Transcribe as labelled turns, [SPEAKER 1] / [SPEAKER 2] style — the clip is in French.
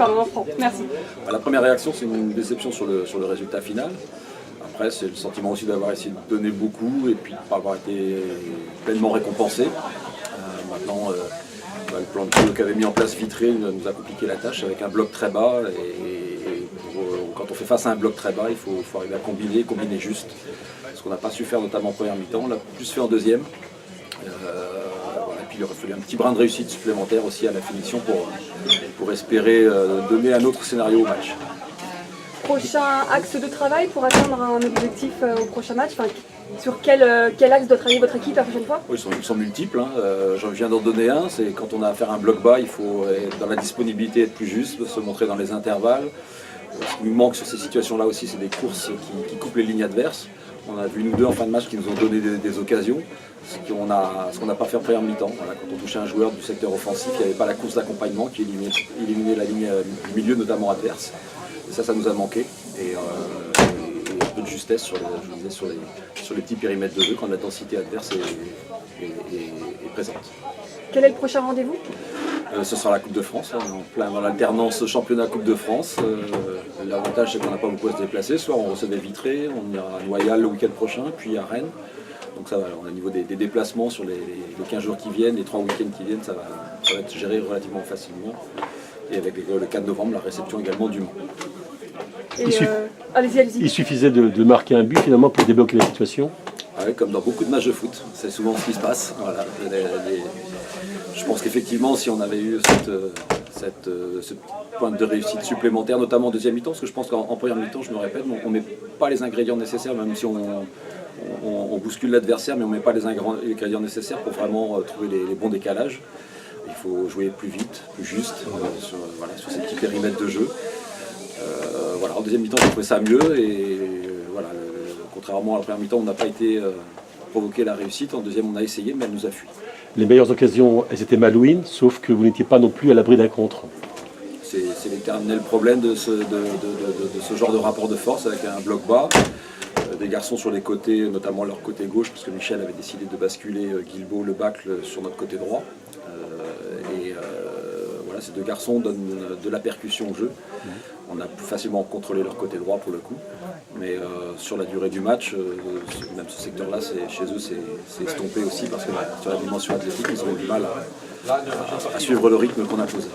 [SPEAKER 1] Pardon, Franck, merci.
[SPEAKER 2] La première réaction, c'est une déception sur le résultat final. Après, c'est le sentiment aussi d'avoir essayé de donner beaucoup et puis de ne pas avoir été pleinement récompensé. Maintenant, le plan de jeu qu'avait mis en place Vitré nous a compliqué la tâche avec un bloc très bas. Quand on fait face à un bloc très bas, il faut arriver à combiner juste. Ce qu'on n'a pas su faire notamment en première mi-temps, on l'a plus fait en deuxième. Puis il aurait fallu un petit brin de réussite supplémentaire aussi à la finition pour espérer donner un autre scénario au match.
[SPEAKER 1] Prochain axe de travail pour atteindre un objectif au prochain match, sur quel axe doit travailler votre équipe la prochaine fois?
[SPEAKER 2] Oui, ils sont multiples. Je viens d'en donner un, c'est quand on a à faire un bloc bas, il faut être dans la disponibilité, être plus juste, se montrer dans les intervalles. Ce qui nous manque sur ces situations-là aussi, c'est des courses qui coupent les lignes adverses. On a vu nous deux en fin de match qui nous ont donné des occasions, ce qu'on n'a pas fait en première mi-temps. Voilà, quand on touchait un joueur du secteur offensif, il n'y avait pas la course d'accompagnement qui éliminait la ligne du milieu, notamment adverse. Et ça nous a manqué. Et un peu de justesse sur les petits périmètres de jeu quand la densité adverse est présente.
[SPEAKER 1] Quel est le prochain rendez-vous?
[SPEAKER 2] Ce sera la Coupe de France, on est en plein dans l'alternance championnat Coupe de France. L'avantage c'est qu'on n'a pas beaucoup à se déplacer, soit on recevait Vitré, on ira à Noyal le week-end prochain, puis à Rennes. Donc ça va, au niveau des déplacements sur les 15 jours qui viennent, les 3 week-ends qui viennent, ça va être géré relativement facilement. Et avec le 4 novembre, la réception également du Mans.
[SPEAKER 1] Allez-y.
[SPEAKER 3] Il suffisait de marquer un but finalement pour débloquer la situation.
[SPEAKER 2] Oui, comme dans beaucoup de matchs de foot, c'est souvent ce qui se passe. Voilà. Je pense qu'effectivement, si on avait eu ce point de réussite supplémentaire, notamment en deuxième mi-temps, parce que je pense qu'en première mi-temps, je me répète, on ne met pas les ingrédients nécessaires, même si on bouscule l'adversaire, mais on ne met pas les ingrédients nécessaires pour vraiment trouver les bons décalages. Il faut jouer plus vite, plus juste, sur ces petits périmètres de jeu. En deuxième mi-temps, j'ai trouvé ça mieux et contrairement à la première mi-temps, on n'a pas été provoqué la réussite. En deuxième, on a essayé, mais elle nous a fui.
[SPEAKER 3] Les meilleures occasions, elles étaient malouines, sauf que vous n'étiez pas non plus à l'abri d'un contre.
[SPEAKER 2] C'est l'éternel problème de ce genre de rapport de force avec un bloc bas. Des garçons sur les côtés, notamment leur côté gauche, parce que Michel avait décidé de basculer Guilbault, le Bacle, sur notre côté droit. Ces deux garçons donnent de la percussion au jeu. On a plus facilement contrôlé leur côté droit pour le coup. Mais sur la durée du match, même ce secteur-là, chez eux, c'est estompé aussi parce que sur la dimension athlétique, ils ont du mal à suivre le rythme qu'on a posé.